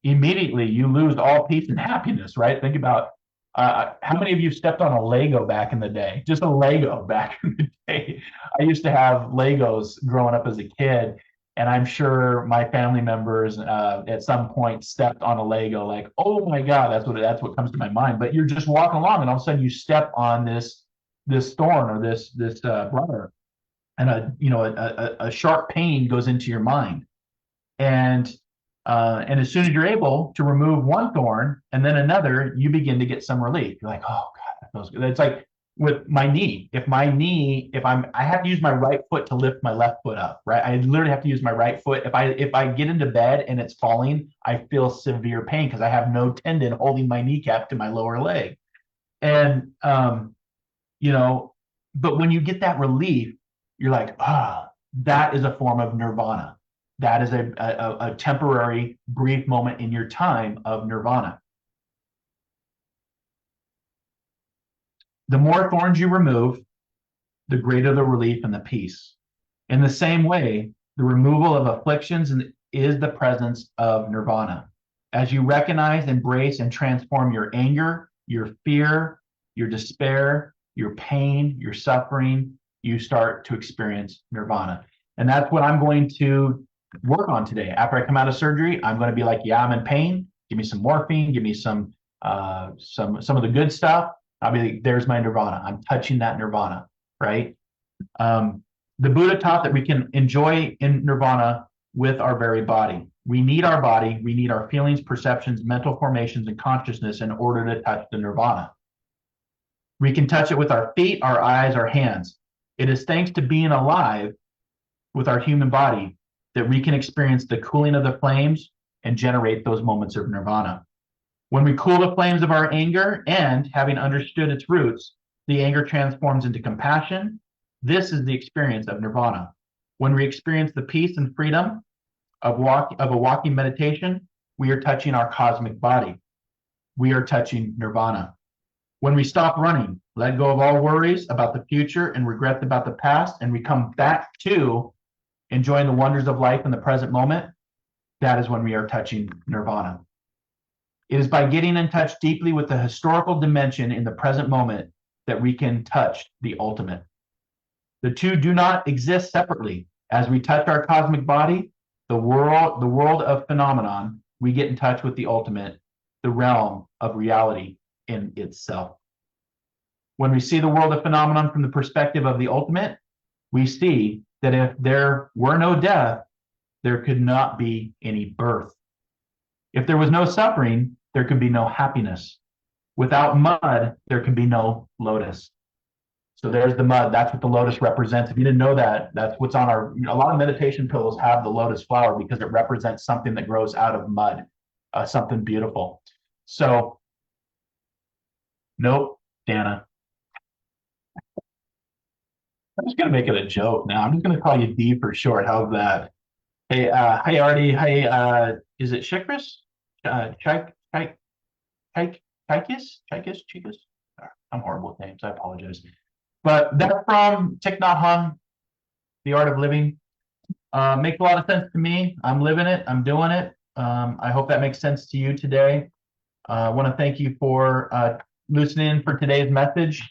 Immediately, you lose all peace and happiness, right? Think about how many of you stepped on a Lego back in the day? Just a Lego back in the day. I used to have Legos growing up as a kid, and I'm sure my family members at some point stepped on a Lego, like, oh my God, that's what comes to my mind. But you're just walking along, and all of a sudden you step on this thorn or this briar, and a sharp pain goes into your mind, and as soon as you're able to remove one thorn and then another, you begin to get some relief. You're like, oh God, that feels good. It's like with my knee. I have to use my right foot to lift my left foot up, right? I literally have to use my right foot. If I get into bed and it's falling, I feel severe pain because I have no tendon holding my kneecap to my lower leg. And but when you get that relief, you're like, that is a form of nirvana. That is a temporary, brief moment in your time of nirvana. The more thorns you remove, the greater the relief and the peace. In the same way, the removal of afflictions is the presence of nirvana. As you recognize, embrace, and transform your anger, your fear, your despair, your pain, your suffering, you start to experience nirvana. And that's what I'm going to work on today. After I come out of surgery, I'm going to be like, yeah, I'm in pain. Give me some morphine. Give me some of the good stuff. I'll be like, there's my nirvana. I'm touching that nirvana, right? The Buddha taught that we can enjoy in nirvana with our very body. We need our body. We need our feelings, perceptions, mental formations, and consciousness in order to touch the nirvana. We can touch it with our feet, our eyes, our hands. It is thanks to being alive with our human body that we can experience the cooling of the flames and generate those moments of nirvana. When we cool the flames of our anger and, having understood its roots, the anger transforms into compassion, this is the experience of nirvana. When we experience the peace and freedom of a walking meditation, we are touching our cosmic body. We are touching nirvana. When we stop running, let go of all worries about the future and regrets about the past, and we come back to enjoying the wonders of life in the present moment, that is when we are touching nirvana. It is by getting in touch deeply with the historical dimension in the present moment that we can touch the ultimate. The two do not exist separately. As we touch our cosmic body, the world of phenomenon, we get in touch with the ultimate, the realm of reality in itself. When we see the world of phenomenon from the perspective of the ultimate, we see that if there were no death, there could not be any birth. If there was no suffering, there could be no happiness. Without mud, there can be no lotus. So there's the mud. That's what the lotus represents. If you didn't know that, that's what's on a lot of meditation pillows have the lotus flower because it represents something that grows out of mud, something beautiful. So, nope, Dana. I'm just going to make it a joke now. I'm just going to call you D for short. How's that? Hey, hi, Artie. Hey, is it Chikris? Chikis? I'm horrible with names. I apologize. But that's from Thich Nhat Hanh, The Art of Living. Makes a lot of sense to me. I'm living it. I'm doing it. I hope that makes sense to you today. I want to thank you for listening for today's message.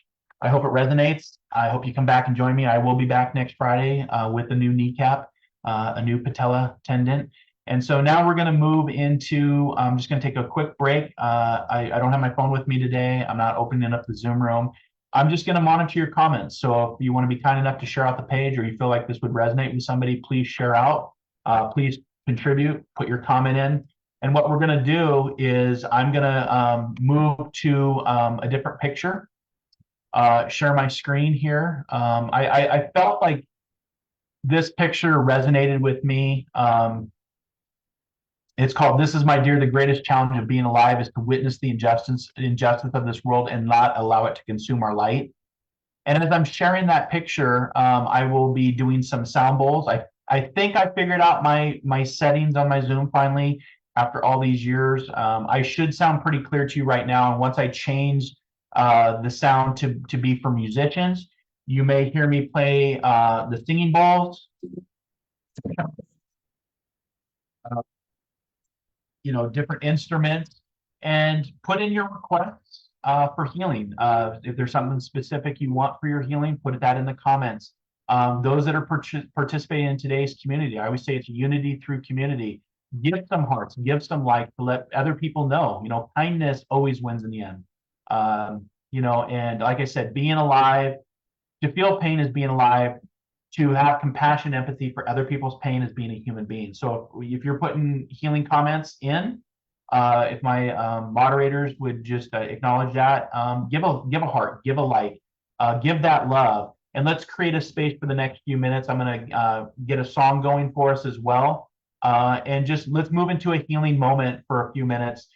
I hope it resonates. I hope you come back and join me. I will be back next Friday with a new kneecap, a new patella tendon. And so now we're going to move into, I'm just going to take a quick break. I don't have my phone with me today. I'm not opening up the Zoom room. I'm just going to monitor your comments. So if you want to be kind enough to share out the page, or you feel like this would resonate with somebody, please share out. Please contribute, put your comment in. And what we're going to do is I'm going to move to a different picture, share my screen here. I felt like this picture resonated with me. It's called "This is My Dear, the greatest challenge of being alive is to witness the injustice of this world and not allow it to consume our light." And as I'm sharing that picture, I will be doing some sound bowls. I think I figured out my settings on my Zoom finally after all these years. I should sound pretty clear to you right now. And once I change the sound to be for musicians, you may hear me play the singing bowls. Different instruments, and put in your requests for healing. If there's something specific you want for your healing, put that in the comments. Those that are participating in today's community, I always say it's unity through community. Give some hearts, give some likes to let other people know, kindness always wins in the end. And like I said, being alive, to feel pain is being alive. To have compassion, empathy for other people's pain is being a human being. So if you're putting healing comments in, if my moderators would just acknowledge that, give a heart, give a like, give that love, and let's create a space for the next few minutes. I'm going to get a song going for us as well, and just let's move into a healing moment for a few minutes,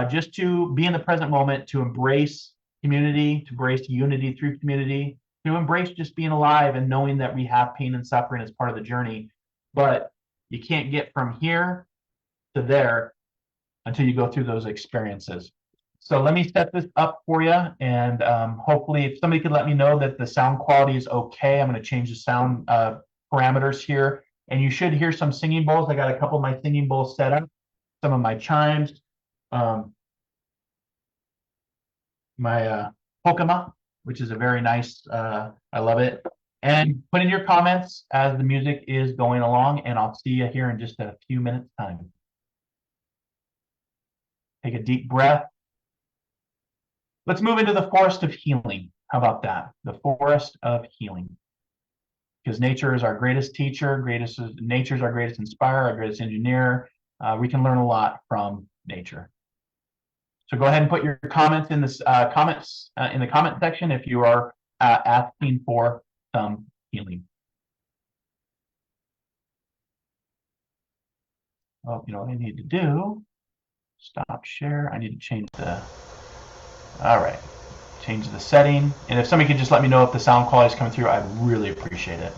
just to be in the present moment, to embrace community, to embrace unity through community, to embrace just being alive and knowing that we have pain and suffering as part of the journey. But you can't get from here to there until you go through those experiences. So let me set this up for you, and hopefully if somebody could let me know that the sound quality is okay. I'm going to change the sound parameters here, and you should hear some singing bowls. I got a couple of my singing bowls set up, some of my chimes, my Pokemon, which is a very nice, I love it. And put in your comments as the music is going along, and I'll see you here in just a few minutes time. Take a deep breath. Let's move into the forest of healing. How about that? The forest of healing. Because nature is our greatest teacher, nature's our greatest inspirer, our greatest engineer. We can learn a lot from nature. So go ahead and put your comments in this in the comment section if you are asking for some healing. Well, you know what I need to do? Stop share. I need to change the. All right, change the setting. And if somebody could just let me know if the sound quality is coming through, I'd really appreciate it.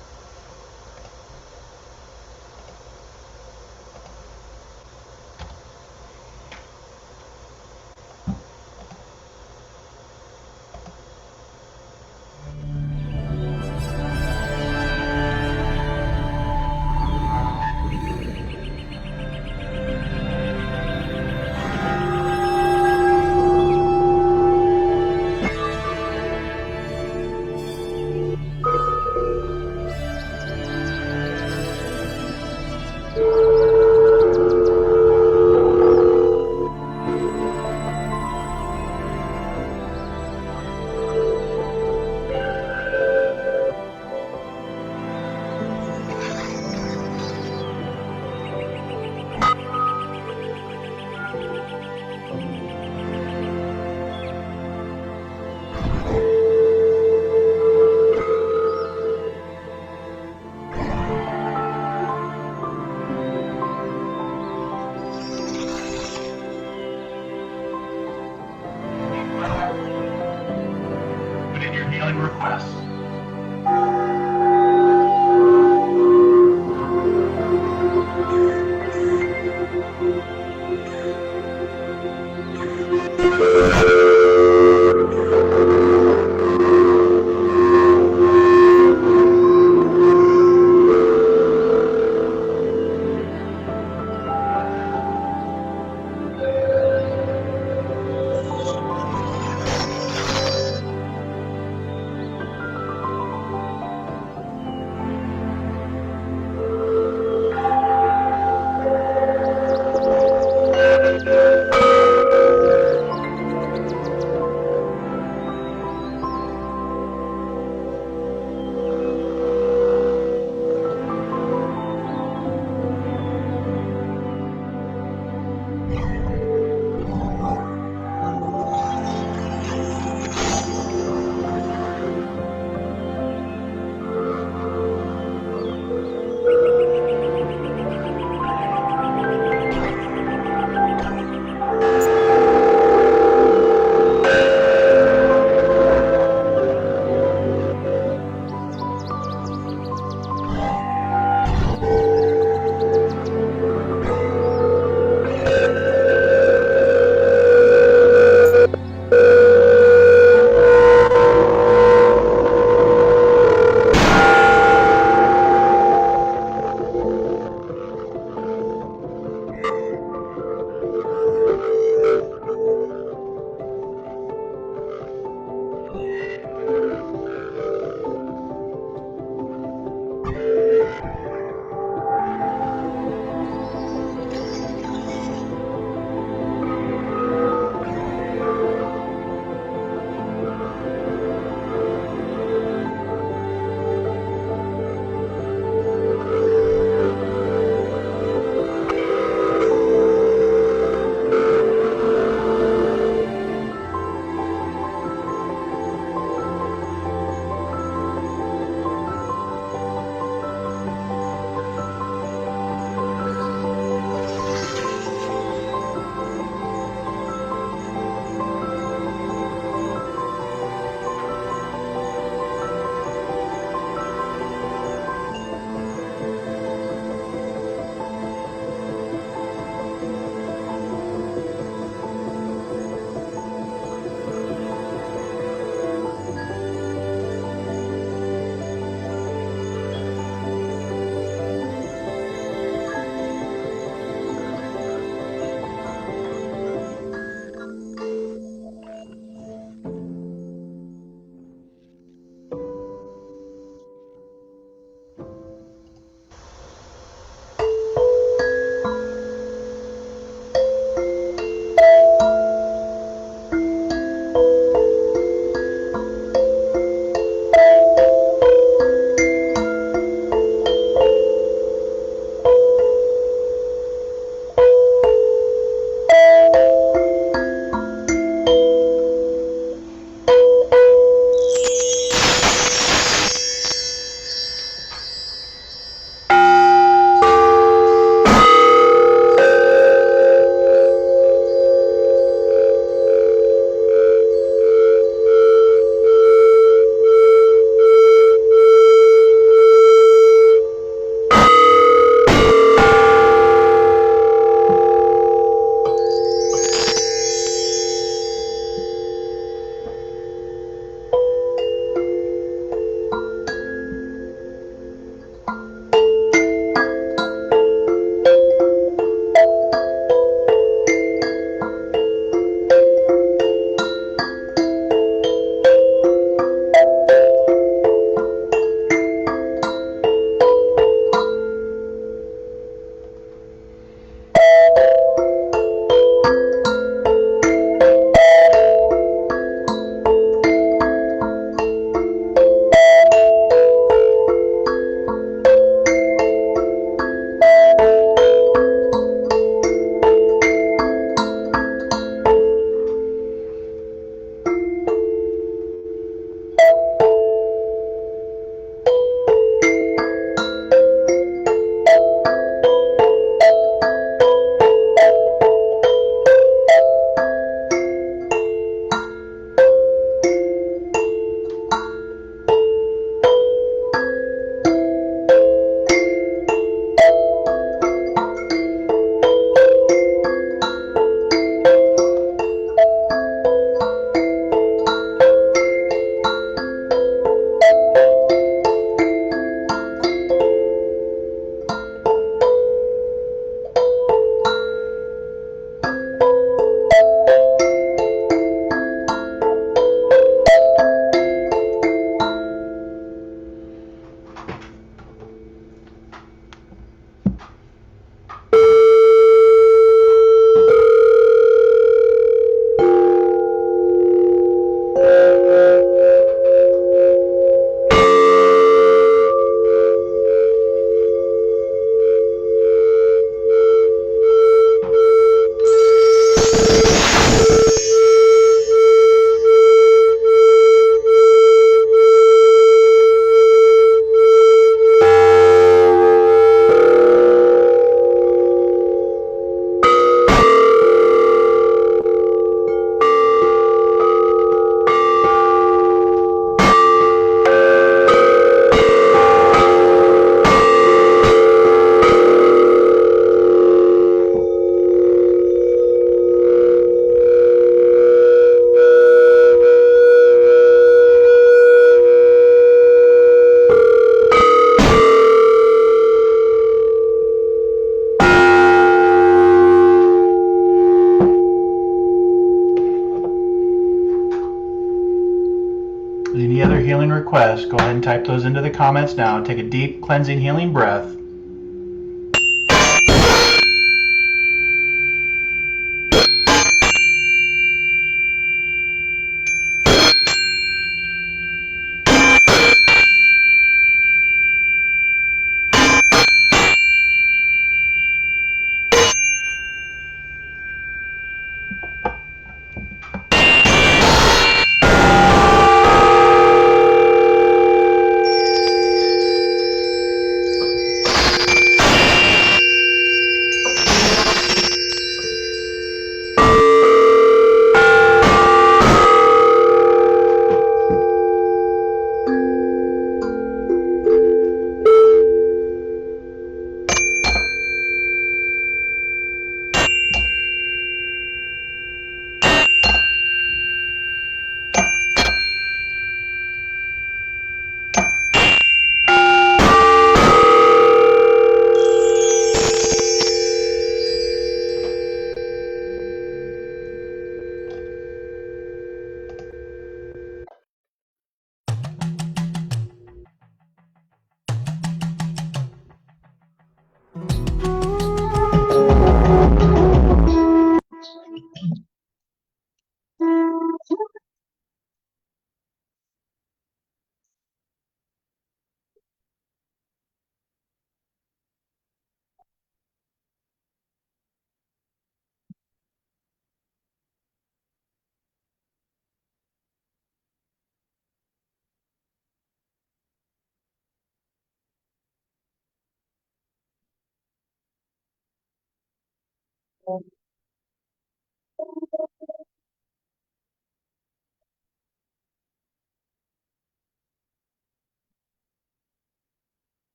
requests, go ahead and type those into the comments now. Take a deep, cleansing, healing breath.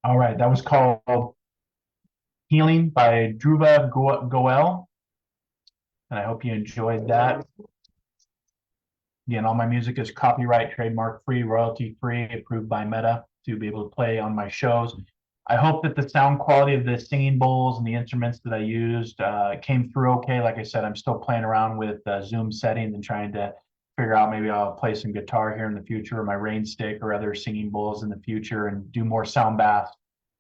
All right, that was called Healing by Dhruva Goel, and I hope you enjoyed that. Again, all my music is copyright, trademark free, royalty free, approved by Meta to be able to play on my shows. I hope that the sound quality of the singing bowls and the instruments that I used came through okay. Like I said, I'm still playing around with Zoom settings and trying to figure out maybe I'll play some guitar here in the future, or my rain stick or other singing bowls in the future, and do more sound baths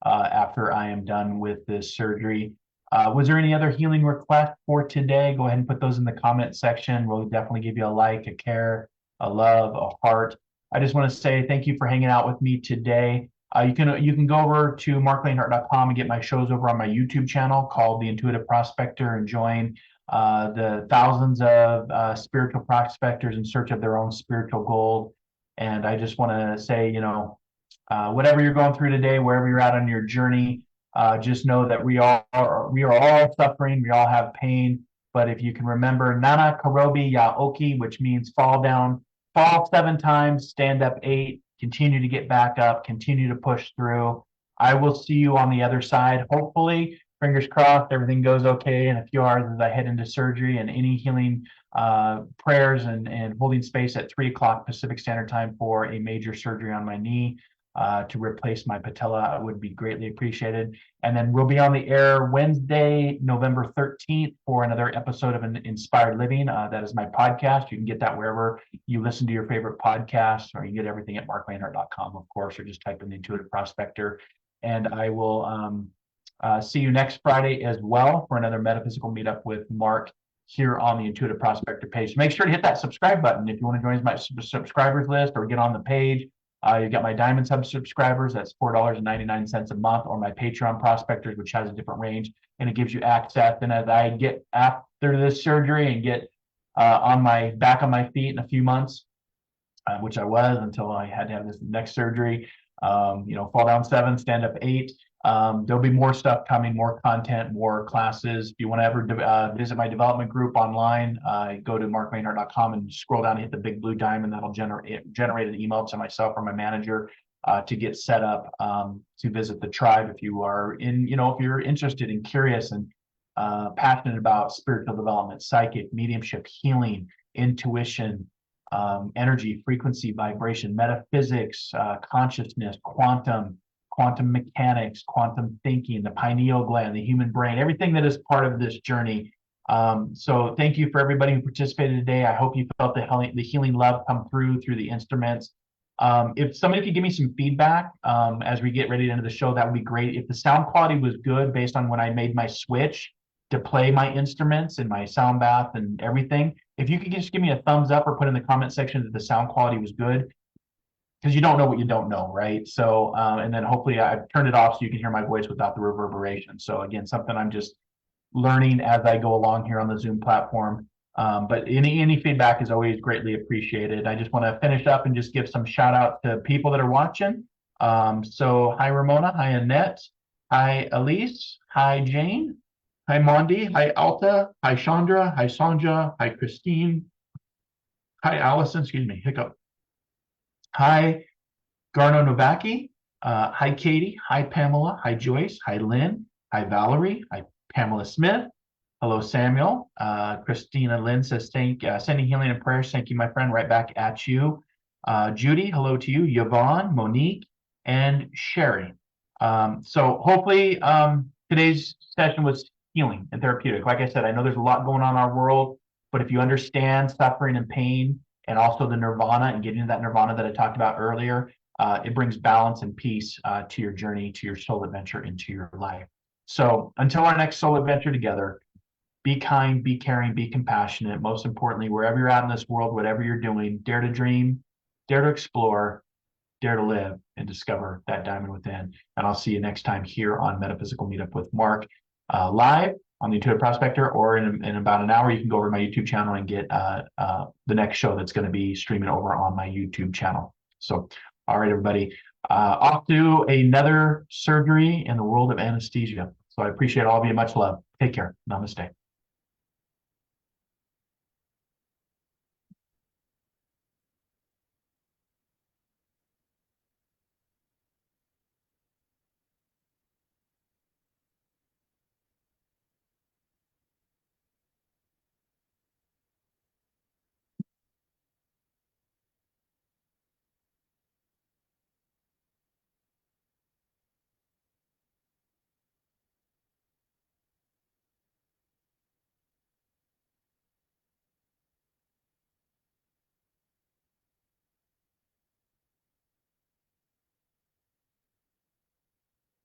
after I am done with this surgery. Was there any other healing requests for today? Go ahead and put those in the comment section. We'll definitely give you a like, a care, a love, a heart. I just want to say thank you for hanging out with me today. You can go over to marclainhart.com and get my shows over on my YouTube channel called The Intuitive Prospector, and join the thousands of spiritual prospectors in search of their own spiritual gold. And I just want to say, whatever you're going through today, wherever you're at on your journey, just know that we are all suffering. We all have pain. But if you can remember Nana Korobi Yaoki, which means fall 7 times, stand up 8, continue to get back up, continue to push through. I will see you on the other side. Hopefully, fingers crossed, everything goes okay in a few hours as I head into surgery, and any healing prayers and holding space at 3 o'clock Pacific Standard Time for a major surgery on my knee to replace my patella would be greatly appreciated. And then we'll be on the air Wednesday, November 13th for another episode of Inspired Living. That is my podcast. You can get that wherever you listen to your favorite podcasts, or you get everything at marclainhart.com, of course, or just type in the Intuitive Prospector. And I will see you next Friday as well for another Metaphysical Meetup with Marc here on the Intuitive Prospector page. Make sure to hit that subscribe button if you want to join my subscribers list or get on the page. You've got my Diamond Sub subscribers, that's $4.99 a month, or my Patreon Prospectors, which has a different range, and it gives you access. And as I get after this surgery and get back on my feet in a few months, which I was until I had to have this next surgery, fall down 7, stand up 8. There'll be more stuff coming, more content, more classes. If you want to ever visit my development group online, go to marclainhart.com and scroll down and hit the big blue diamond. That'll generate an email to myself or my manager to get set up to visit the tribe. If you are if you're interested and curious and passionate about spiritual development, psychic, mediumship, healing, intuition, energy, frequency, vibration, metaphysics, consciousness, quantum mechanics, quantum thinking, the pineal gland, the human brain, everything that is part of this journey. So thank you for everybody who participated today. I hope you felt the healing love come through the instruments. If somebody could give me some feedback as we get ready to end the show, that would be great. If the sound quality was good based on when I made my switch to play my instruments and my sound bath and everything, if you could just give me a thumbs up or put in the comment section that the sound quality was good, because you don't know what you don't know, right? So, and then hopefully I've turned it off so you can hear my voice without the reverberation. So again, something I'm just learning as I go along here on the Zoom platform. But any feedback is always greatly appreciated. I just want to finish up and just give some shout out to people that are watching. So hi Ramona, hi Annette, hi Elise, hi Jane, hi Mondi, hi Alta, hi Chandra, hi Sanja, hi Christine, hi Allison, hiccup. Hi, Garno Novaki. Hi, Katie. Hi, Pamela. Hi, Joyce. Hi, Lynn. Hi, Valerie. Hi, Pamela Smith. Hello, Samuel. Christina Lynn says, sending healing and prayers. Thank you, my friend. Right back at you. Judy, hello to you. Yvonne, Monique, and Sherry. So hopefully today's session was healing and therapeutic. Like I said, I know there's a lot going on in our world, but if you understand suffering and pain, and also the nirvana and getting to that nirvana that I talked about earlier, it brings balance and peace to your journey, to your soul adventure, into your life. So until our next soul adventure together, be kind, be caring, be compassionate. Most importantly, wherever you're at in this world, whatever you're doing, dare to dream, dare to explore, dare to live, and discover that diamond within. And I'll see you next time here on Metaphysical Meetup with Marc, live on the Intuitive Prospector, or in about an hour, you can go over to my YouTube channel and get the next show that's going to be streaming over on my YouTube channel. So, all right, everybody, off to another surgery in the world of anesthesia. So I appreciate all of you. Much love. Take care. Namaste.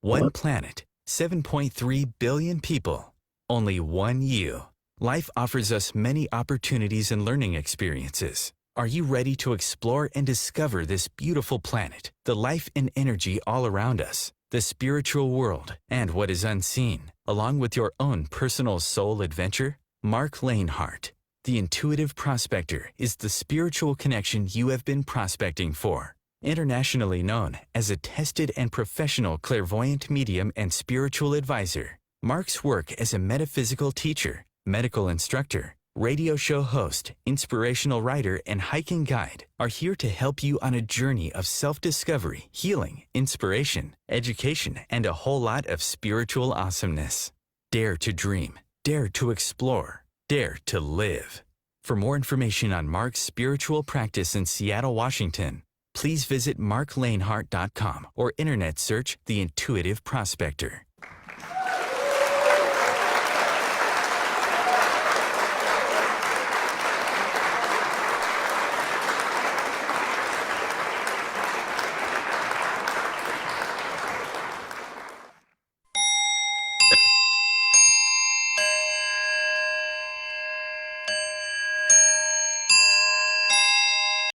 One planet, 7.3 billion people, only one you. Life offers us many opportunities and learning experiences. Are you ready to explore and discover this beautiful planet, the life and energy all around us, the spiritual world, and what is unseen, along with your own personal soul adventure? Marc Lainhart, the Intuitive Prospector, is the spiritual connection you have been prospecting for. Internationally known as a tested and professional clairvoyant medium and spiritual advisor, Marc's work as a metaphysical teacher, medical instructor, Radio show host, inspirational writer, and hiking guide are here to help you on a journey of self-discovery, healing, inspiration, education, and a whole lot of spiritual awesomeness. Dare to dream. Dare to explore. Dare to live. For more information on Marc's spiritual practice in Seattle, Washington, please visit marclainhart.com or internet search The Intuitive Prospector.